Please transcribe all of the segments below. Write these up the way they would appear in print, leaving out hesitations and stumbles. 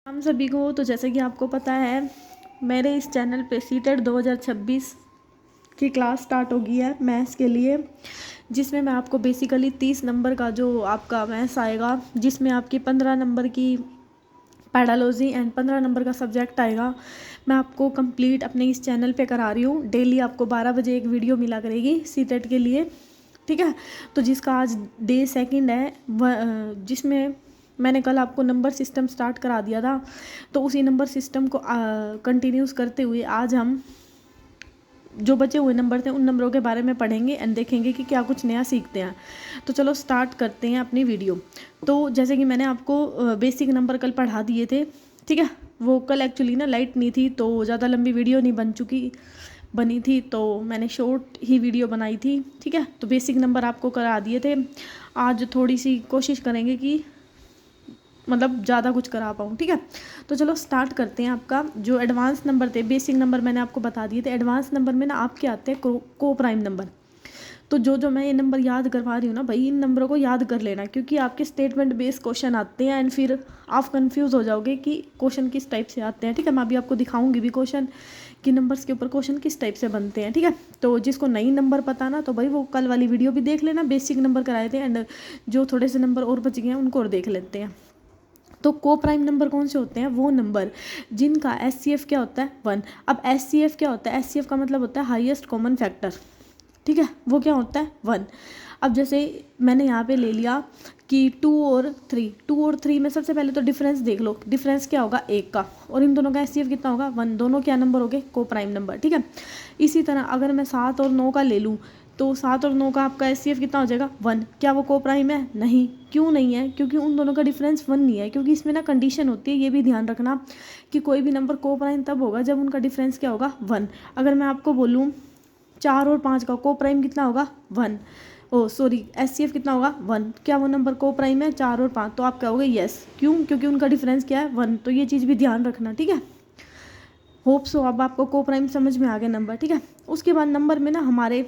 हम सभी को तो जैसे कि आपको पता है मेरे इस चैनल पे सीटेट 2026 की क्लास स्टार्ट हो गई है मैथ्स के लिए, जिसमें मैं आपको बेसिकली 30 नंबर का जो आपका मैथ्स आएगा, जिसमें आपकी 15 नंबर की पैडालॉजी एंड 15 नंबर का सब्जेक्ट आएगा। मैं आपको कंप्लीट अपने इस चैनल पे करा रही हूँ। डेली आपको 12 बजे एक वीडियो मिला करेगी सीटेट के लिए, ठीक है। तो जिसका आज डे सेकंड है, जिसमें मैंने कल आपको नंबर सिस्टम स्टार्ट करा दिया था, तो उसी नंबर सिस्टम को कंटिन्यूस करते हुए आज हम जो बचे हुए नंबर थे उन नंबरों के बारे में पढ़ेंगे एंड देखेंगे कि क्या कुछ नया सीखते हैं। तो चलो स्टार्ट करते हैं अपनी वीडियो। तो जैसे कि मैंने आपको बेसिक नंबर कल पढ़ा दिए थे, ठीक है। वो कल एक्चुअली ना लाइट नहीं थी तो ज़्यादा लंबी वीडियो नहीं बनी थी, तो मैंने शॉर्ट ही वीडियो बनाई थी, ठीक है। तो बेसिक नंबर आपको करा दिए थे। आज थोड़ी सी कोशिश करेंगे कि मतलब ज़्यादा कुछ करा पाऊँ, ठीक है। तो चलो स्टार्ट करते हैं। आपका जो एडवांस नंबर थे, बेसिक नंबर मैंने आपको बता दिए थे। एडवांस नंबर में ना आपके आते हैं को प्राइम नंबर। तो जो मैं ये नंबर याद करवा रही हूँ ना भाई, इन नंबरों को याद कर लेना, क्योंकि आपके स्टेटमेंट बेस्ड क्वेश्चन आते हैं एंड फिर आप कंफ्यूज हो जाओगे कि क्वेश्चन किस टाइप से आते हैं, ठीक है। मैं अभी आपको दिखाऊंगी भी क्वेश्चन कि नंबर्स के ऊपर क्वेश्चन किस टाइप से बनते हैं, ठीक है। तो जिसको नई नंबर पता ना, तो भाई वो कल वाली वीडियो भी देख लेना, बेसिक नंबर कराए थे एंड जो थोड़े से नंबर और बच गए हैं उनको और देख लेते हैं। तो को प्राइम नंबर कौन से होते हैं? वो नंबर जिनका एचसीएफ क्या होता है? 1। अब एचसीएफ क्या होता है? एचसीएफ का मतलब होता है हाईएस्ट कॉमन फैक्टर, ठीक है। वो क्या होता है? 1। अब जैसे मैंने यहाँ पे ले लिया कि 2 और 3 में सबसे पहले तो डिफरेंस देख लो। डिफरेंस क्या होगा? 1 का। और इन दोनों का एचसीएफ कितना होगा? 1। दोनों क्या नंबर हो गए? को प्राइम नंबर, ठीक है। इसी तरह अगर मैं 7 और 9 का ले लूँ, तो 7 और 9 का आपका एचसीएफ कितना हो जाएगा? 1। क्या वो को प्राइम है? नहीं। क्यों नहीं है? क्योंकि उन दोनों का डिफरेंस 1 नहीं है, क्योंकि इसमें ना कंडीशन होती है, ये भी ध्यान रखना कि कोई भी नंबर को प्राइम तब होगा जब उनका डिफरेंस क्या होगा? 1। अगर मैं आपको बोलूँ 4 और 5 का को प्राइम कितना होगा? 1। एचसीएफ कितना होगा? 1। क्या वो नंबर को प्राइम है 4 और 5? तो आप कहोगे यस। क्यों? क्योंकि उनका डिफरेंस क्या है? 1। तो ये चीज़ भी ध्यान रखना, ठीक है। होप सो अब आपको को प्राइम समझ में आ गया नंबर, ठीक है। उसके बाद नंबर में ना हमारे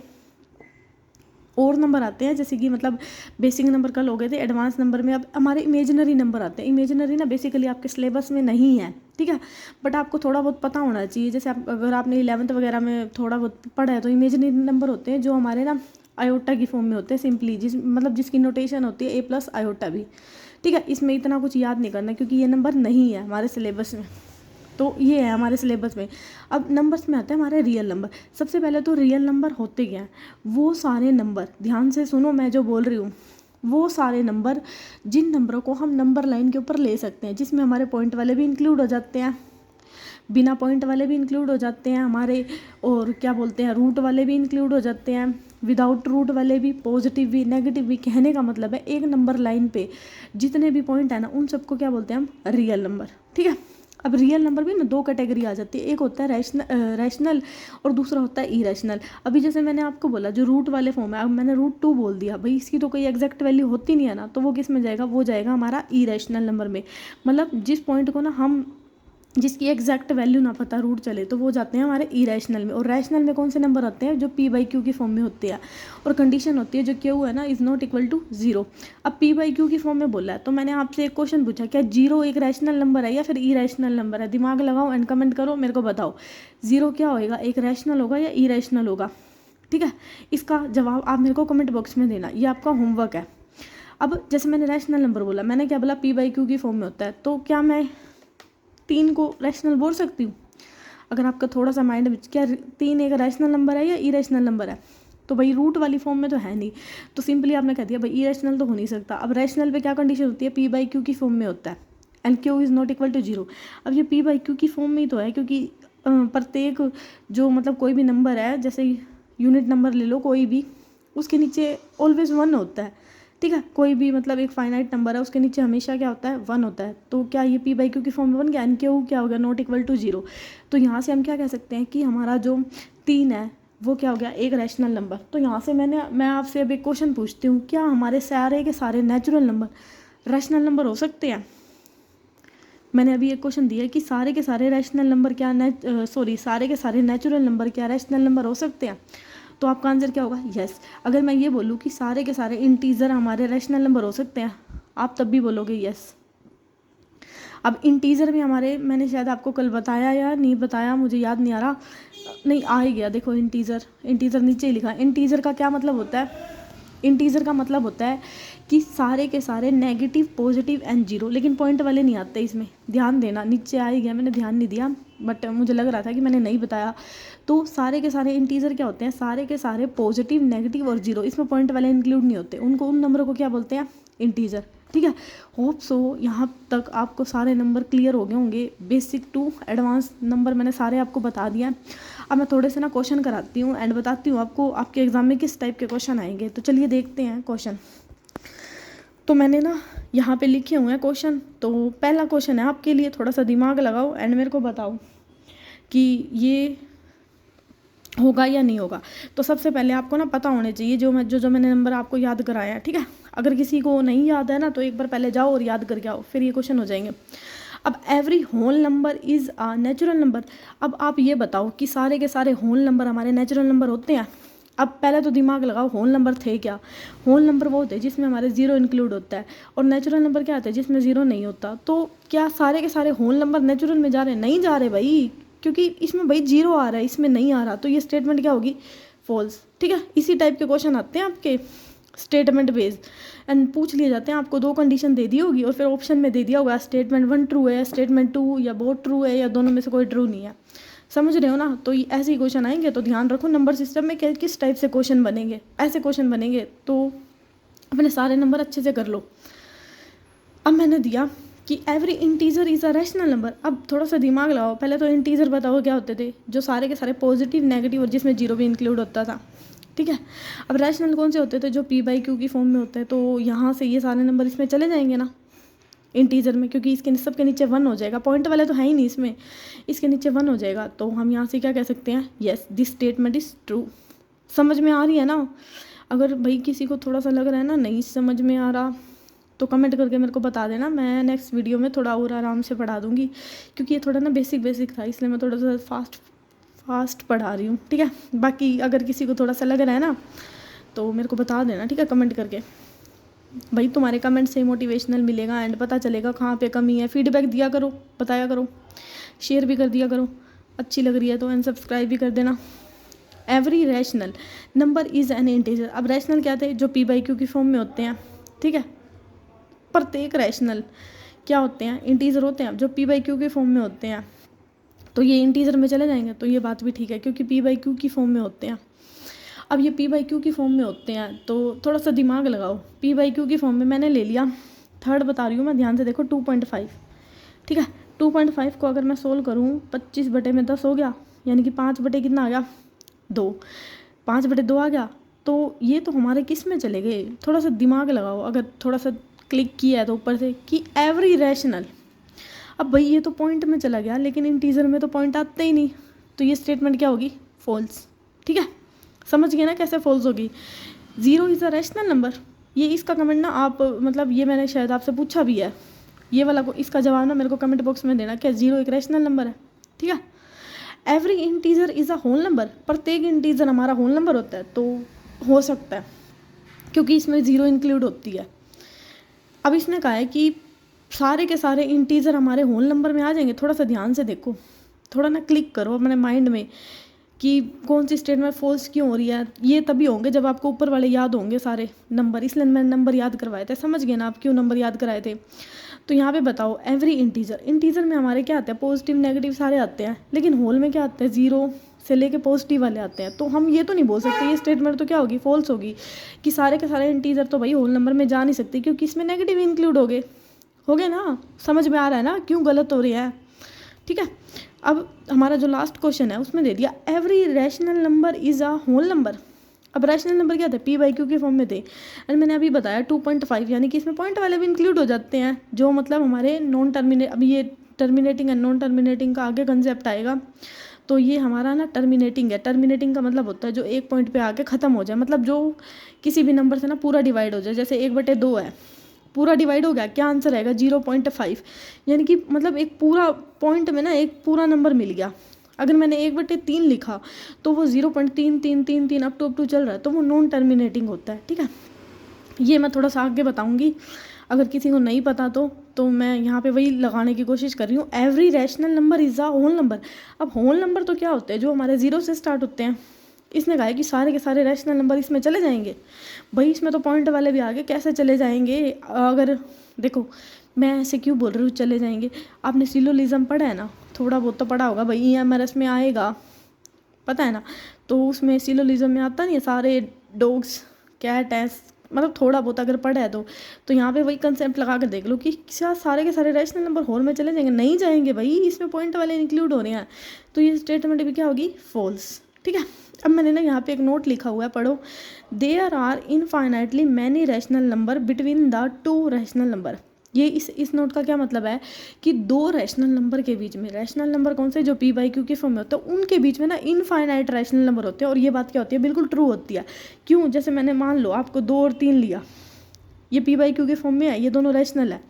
और नंबर आते हैं, जैसे कि मतलब बेसिक नंबर कल हो गए थे। एडवांस नंबर में अब हमारे इमेजिनरी नंबर आते हैं। इमेजिनरी ना बेसिकली आपके सिलेबस में नहीं है, ठीक है, बट आपको थोड़ा बहुत पता होना चाहिए। जैसे आप अगर आपने 11th वगैरह में थोड़ा बहुत पढ़ा है, तो इमेजिनरी नंबर होते हैं जो हमारे ना आयोटा की फॉर्म में होते हैं, सिंपली जिसकी नोटेशन होती है A+ आयोटा भी, ठीक है। इसमें इतना कुछ याद नहीं करना, क्योंकि ये नंबर नहीं है हमारे सिलेबस में। तो ये है हमारे सिलेबस में। अब नंबर्स में आते हैं हमारे रियल नंबर। सबसे पहले तो रियल नंबर होते क्या हैं? वो सारे नंबर, ध्यान से सुनो मैं जो बोल रही हूँ, वो सारे नंबर जिन नंबरों को हम नंबर लाइन के ऊपर ले सकते हैं, जिसमें हमारे पॉइंट वाले भी इंक्लूड हो जाते हैं, बिना पॉइंट वाले भी इंक्लूड हो जाते हैं हमारे, और क्या बोलते हैं, रूट वाले भी इंक्लूड हो जाते हैं, विदाउट रूट वाले भी, पॉजिटिव भी, नेगेटिव भी। कहने का मतलब है एक नंबर लाइन पे जितने भी पॉइंट है ना, उन सबको क्या बोलते हैं हम? रियल नंबर, ठीक है। अब रियल नंबर भी ना 2 कैटेगरी आ जाती है। एक होता है रैशनल और दूसरा होता है इरेशनल। अभी जैसे मैंने आपको बोला जो रूट वाले फॉर्म है, अब मैंने √2 बोल दिया भाई, इसकी तो कोई एग्जैक्ट वैल्यू होती नहीं है ना, तो वो किस में जाएगा? वो जाएगा हमारा इरेशनल नंबर में। मतलब जिस पॉइंट को ना हम जिसकी एग्जैक्ट वैल्यू ना पता रूट चले, तो वो जाते हैं हमारे इरेशनल में। और रैशनल में कौन से नंबर आते हैं? जो p/q की फॉर्म में होते हैं, और कंडीशन होती है जो q है ना इज़ नॉट इक्वल टू 0। अब p/q की फॉर्म में बोला है, तो मैंने आपसे एक क्वेश्चन पूछा, क्या 0 एक रैशनल नंबर है या फिर इरेशनल नंबर है? दिमाग लगाओ एंड कमेंट करो, मेरे को बताओ 0 क्या होएगा? एक रैशनल होगा या इरेशनल होगा, ठीक है। इसका जवाब आप मेरे को कमेंट बॉक्स में देना, ये आपका होमवर्क है। अब जैसे मैंने रैशनल नंबर बोला, मैंने क्या बोला? p/q की फॉर्म में होता है, तो क्या मैं 3 को रैशनल बोल सकती हूँ? अगर आपका थोड़ा सा माइंड में, क्या 3 एक रैशनल नंबर है या इरेशनल नंबर है? तो भाई रूट वाली फॉर्म में तो है नहीं, तो सिंपली आपने कह दिया भाई इरेशनल तो हो नहीं सकता। अब रैशनल पे क्या कंडीशन होती है? p/q की फॉर्म में होता है and q is not equal to 0। अब ये p/q की फॉर्म में ही तो है, क्योंकि प्रत्येक जो मतलब कोई भी नंबर है, जैसे यूनिट नंबर ले लो कोई भी, उसके नीचे ऑलवेज 1 होता है, ठीक है। कोई भी मतलब एक फाइनाइट नंबर है, उसके नीचे हमेशा क्या होता है? 1 होता है। तो क्या ये p/q की फॉर्म में 1 गया? एंड q क्या हो गया? Not equal to 0। तो यहाँ से हम क्या कह सकते हैं कि हमारा जो 3 है वो क्या हो गया? एक रैशनल नंबर। तो यहाँ से मैं आपसे अब एक क्वेश्चन पूछती हूँ, क्या हमारे सारे के सारे नेचुरल नंबर रैशनल नंबर हो सकते हैं? मैंने अभी एक क्वेश्चन दिया कि सारे के सारे रैशनल नंबर क्या सारे के सारे नेचुरल नंबर क्या रैशनल नंबर हो सकते हैं? तो आपका आंसर क्या होगा? यस। अगर मैं ये बोलूँ कि सारे के सारे इंटीजर हमारे रैशनल नंबर हो सकते हैं, आप तब भी बोलोगे यस। अब इंटीजर में हमारे, मैंने शायद आपको कल बताया या नहीं बताया, मुझे याद नहीं आ रहा, नहीं आ ही गया, देखो इंटीजर नीचे ही लिखा है। इंटीजर का क्या मतलब होता है? इंटीजर का मतलब होता है कि सारे के सारे नेगेटिव, पॉजिटिव एंड जीरो, लेकिन पॉइंट वाले नहीं आते इसमें, ध्यान देना। नीचे आ ही गया, मैंने ध्यान नहीं दिया, बट मुझे लग रहा था कि मैंने नहीं बताया। तो सारे के सारे इंटीजर क्या होते हैं? सारे के सारे पॉजिटिव, नेगेटिव और जीरो, इसमें पॉइंट वाले इंक्लूड नहीं होते, उनको, उन नंबरों को क्या बोलते हैं? इंटीजर। ठीक है, होप सो यहाँ तक आपको सारे नंबर क्लियर हो गए होंगे। बेसिक टू एडवांस नंबर मैंने सारे आपको बता दिया। अब मैं थोड़े से ना क्वेश्चन कराती हूँ एंड बताती हूँ आपको आपके एग्जाम में किस टाइप के क्वेश्चन आएंगे। तो चलिए देखते हैं क्वेश्चन। तो मैंने ना यहाँ पे लिखे हुए हैं क्वेश्चन। तो पहला क्वेश्चन है आपके लिए, थोड़ा सा दिमाग लगाओ एंड मेरे को बताओ कि ये होगा या नहीं होगा। तो सबसे पहले आपको ना पता होने चाहिए जो मैंने नंबर आपको याद कराया है। ठीक है, अगर किसी को नहीं याद है ना तो एक बार पहले जाओ और याद करके आओ, फिर ये क्वेश्चन हो जाएंगे। अब every whole number is a natural number. अब आप ये बताओ कि सारे के सारे होल नंबर हमारे नेचुरल नंबर होते हैं? अब पहले तो दिमाग लगाओ, होल नंबर थे क्या? होल नंबर वो होते हैं जिसमें हमारे जीरो इंक्लूड होता है, और नेचुरल नंबर क्या होता है? जिसमें जीरो नहीं होता। तो क्या सारे के सारे होल नंबर नेचुरल में जा रहे हैं? नहीं जा रहे भाई, क्योंकि इसमें भाई जीरो आ रहा है, इसमें नहीं आ रहा, तो ये स्टेटमेंट क्या होगी? फॉल्स। ठीक है, इसी टाइप के क्वेश्चन आते हैं आपके स्टेटमेंट बेस्ड, एंड पूछ लिए जाते हैं। आपको दो कंडीशन दे दी होगी और फिर ऑप्शन में दे दिया होगा स्टेटमेंट 1 ट्रू है, स्टेटमेंट 2 या बोथ ट्रू है, या दोनों में से कोई ट्रू नहीं है। समझ रहे हो ना? तो ये ऐसे ही क्वेश्चन आएंगे। तो ध्यान रखो नंबर सिस्टम में किस टाइप से क्वेश्चन बनेंगे। ऐसे क्वेश्चन बनेंगे तो अपने सारे नंबर अच्छे से कर लो। अब मैंने दिया कि every integer is a rational number. अब थोड़ा सा दिमाग लगाओ, पहले तो इंटीजर बताओ क्या होते थे? जो सारे के सारे पॉजिटिव, नेगेटिव और जिसमें जीरो भी इंक्लूड होता था। ठीक है, अब रैशनल कौन से होते थे? जो p/q की फॉर्म में होते हैं। तो यहाँ से ये सारे नंबर इसमें चले जाएंगे ना इंटीजर में, क्योंकि इसके सब के नीचे 1 हो जाएगा। पॉइंट वाले तो है ही नहीं इसमें, इसके नीचे 1 हो जाएगा। तो हम यहाँ से क्या कह सकते हैं? Yes, this statement is true. समझ में आ रही है ना? अगर भाई किसी को थोड़ा सा लग रहा है ना नहीं समझ में आ रहा, तो कमेंट करके मेरे को बता देना, मैं नेक्स्ट वीडियो में थोड़ा और आराम से पढ़ा दूँगी, क्योंकि ये थोड़ा ना बेसिक था, इसलिए मैं थोड़ा सा फास्ट पढ़ा रही हूँ। ठीक है, बाकी अगर किसी को थोड़ा सा लग रहा है ना तो मेरे को बता देना। ठीक है, कमेंट करके। भाई तुम्हारे कमेंट से मोटिवेशनल मिलेगा एंड पता चलेगा कहाँ पे कमी है। फीडबैक दिया करो, बताया करो, शेयर भी कर दिया करो, अच्छी लग रही है तो, एंड सब्सक्राइब भी कर देना। Every rational number is an integer. अब रैशनल क्या थे? जो p/q की फॉर्म में होते हैं। ठीक है, प्रत्येक रैशनल क्या होते हैं? इंटीजर होते हैं, जो p/q के फॉर्म में होते हैं। तो ये इंटीजर में चले जाएंगे, तो ये बात भी ठीक है, क्योंकि p/q की फॉर्म में होते हैं। अब ये p/q की फॉर्म में होते हैं तो थोड़ा सा दिमाग लगाओ। p/q की फॉर्म में मैंने ले लिया, थर्ड बता रही हूँ मैं, ध्यान से देखो, 2.5। ठीक है, 2.5 को अगर मैं सोल्व करूँ, 25/10 हो गया, यानी कि 5 कितना आ गया? 2। 5/2 आ गया। तो ये तो हमारे किस में चले गए? थोड़ा सा दिमाग लगाओ, अगर थोड़ा सा क्लिक किया है तो ऊपर से कि एवरी रैशनल। अब भाई ये तो पॉइंट में चला गया, लेकिन इंटीजर में तो पॉइंट आते ही नहीं, तो ये स्टेटमेंट क्या होगी? फॉल्स। ठीक है, समझ गए ना कैसे फॉल्स होगी? Zero is a rational number. ये इसका कमेंट ना आप, मतलब ये मैंने शायद आपसे पूछा भी है, ये वाला को, इसका जवाब ना मेरे को कमेंट बॉक्स में देना, क्या जीरो एक रैशनल नंबर है? ठीक है, every integer is a whole number. प्रत्येक इंटीजर हमारा होल नंबर होता है। तो हो सकता है, क्योंकि इसमें ज़ीरो इंक्लूड होती है। अब इसने कहा है कि सारे के सारे इंटीजर हमारे होल नंबर में आ जाएंगे। थोड़ा सा ध्यान से देखो, थोड़ा ना क्लिक करो अपने माइंड में कि कौन सी स्टेटमेंट फॉल्स क्यों हो रही है। ये तभी होंगे जब आपको ऊपर वाले याद होंगे सारे नंबर, इसलिए मैंने नंबर याद करवाए थे। समझ गए ना आप क्यों नंबर याद कराए थे? तो यहाँ पे बताओ, एवरी इंटीजर में हमारे क्या आते हैं? पॉजिटिव, नेगेटिव सारे आते हैं, लेकिन होल में क्या आते हैं? जीरो से लेके पॉजिटिव वाले आते हैं। तो हम ये तो नहीं बोल सकते, ये स्टेटमेंट तो क्या होगी? फॉल्स होगी, कि सारे के सारे इंटीजर तो भाई होल नंबर में जा नहीं सकते, क्योंकि इसमें नेगेटिव इंक्लूड हो गए ना। समझ में आ रहा है ना क्यों गलत हो रही है? ठीक है, अब हमारा जो लास्ट क्वेश्चन है उसमें दे दिया every rational number is a whole number. अब रैशनल नंबर क्या थे? p/q के फॉर्म में थे, एंड मैंने अभी बताया 2.5, यानी कि इसमें पॉइंट वाले भी इंक्लूड हो जाते हैं, जो मतलब हमारे नॉन टर्मिनेट, अभी ये टर्मिनेटिंग एंड नॉन टर्मिनेटिंग का आगे कंसेप्ट आएगा। तो ये हमारा ना टर्मिनेटिंग है। टर्मिनेटिंग का मतलब होता है जो एक पॉइंट पे आके ख़त्म हो जाए, मतलब जो किसी भी नंबर से ना पूरा डिवाइड हो जाए। जैसे 1/2 है, पूरा डिवाइड हो गया, क्या आंसर आएगा? 0.5, यानी कि मतलब एक पूरा पॉइंट में ना एक पूरा नंबर मिल गया। अगर मैंने 1/3 लिखा तो वो 0.3333 अप टू चल रहा है, तो वो नॉन टर्मिनेटिंग होता है। ठीक है, ये मैं थोड़ा सा आगे बताऊंगी। अगर किसी को नहीं पता तो मैं यहाँ पे वही लगाने की कोशिश कर रही हूँ। Every rational number is a whole number. अब होल नंबर तो क्या होते हैं, जो हमारे 0 से स्टार्ट होते हैं। इसने कहा है कि सारे के सारे रैशनल नंबर इसमें चले जाएंगे। भाई इसमें तो पॉइंट वाले भी आगे कैसे चले जाएंगे। अगर देखो मैं ऐसे क्यों बोल रही हूँ चले जाएंगे, आपने सिलोजिज्म पढ़ा है ना, थोड़ा बहुत तो पढ़ा होगा भाई, EMRS में आएगा, पता है ना। तो उसमें सिलोजिज्म में आता नहीं है सारे डॉग्स कैट है, मतलब थोड़ा बहुत अगर पढ़ा है तो यहाँ पे वही कंसेप्ट लगा कर देख लो कि क्या सारे के सारे रैशनल नंबर होल में चले जाएंगे, नहीं जाएंगे भाई, इसमें पॉइंट वाले इंक्लूड हो रहे हैं। तो ये स्टेटमेंट भी क्या होगी, फॉल्स। ठीक है, अब मैंने ना यहाँ पे एक नोट लिखा हुआ है, पढ़ो। There are infinitely many rational number between the two rational number. ये इस नोट का क्या मतलब है कि दो रैशनल नंबर के बीच में, रैशनल नंबर कौन से, जो P/Q के फॉर्म में होते हैं, उनके बीच में ना इनफाइनाइट रैशनल नंबर होते हैं। और ये बात क्या होती है, बिल्कुल ट्रू होती है। क्यों, जैसे मैंने मान लो आपको 2 और 3 लिया, ये P/Q के फॉर्म में है, ये दोनों रैशनल है।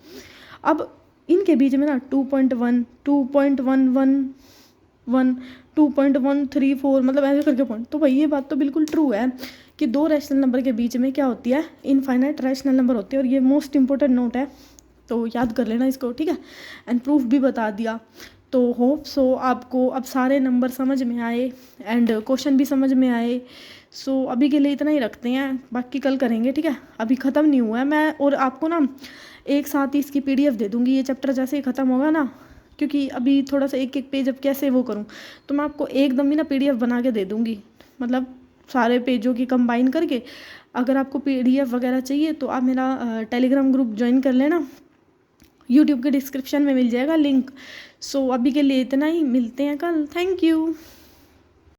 अब इनके बीच में ना 2.1 2.111 2.134 मतलब ऐसे करके पॉइंट। तो भाई ये बात तो बिल्कुल ट्रू है कि दो रैशनल नंबर के बीच में क्या होती है, इनफाइनाइट रैशनल नंबर होती है। और ये मोस्ट इंपॉर्टेंट नोट है, तो याद कर लेना इसको, ठीक है। एंड प्रूफ भी बता दिया। तो होप सो आपको अब सारे नंबर समझ में आए एंड क्वेश्चन भी समझ में आए। सो अभी के लिए इतना ही रखते हैं, बाकी कल करेंगे, ठीक है। अभी ख़त्म नहीं हुआ है मैं, और आपको ना एक साथ ही इसकी PDF दे दूँगी, ये चैप्टर जैसे ही ख़त्म होगा ना, क्योंकि अभी थोड़ा सा एक एक पेज अब कैसे वो करूँ, तो मैं आपको एकदम ही ना PDF बना के दे दूँगी, मतलब सारे पेजों की कंबाइन करके। अगर आपको PDF वगैरह चाहिए तो आप मेरा टेलीग्राम ग्रुप ज्वाइन कर लेना, यूट्यूब के डिस्क्रिप्शन में मिल जाएगा लिंक। सो अभी के लिए इतना ही, मिलते हैं कल, थैंक यू।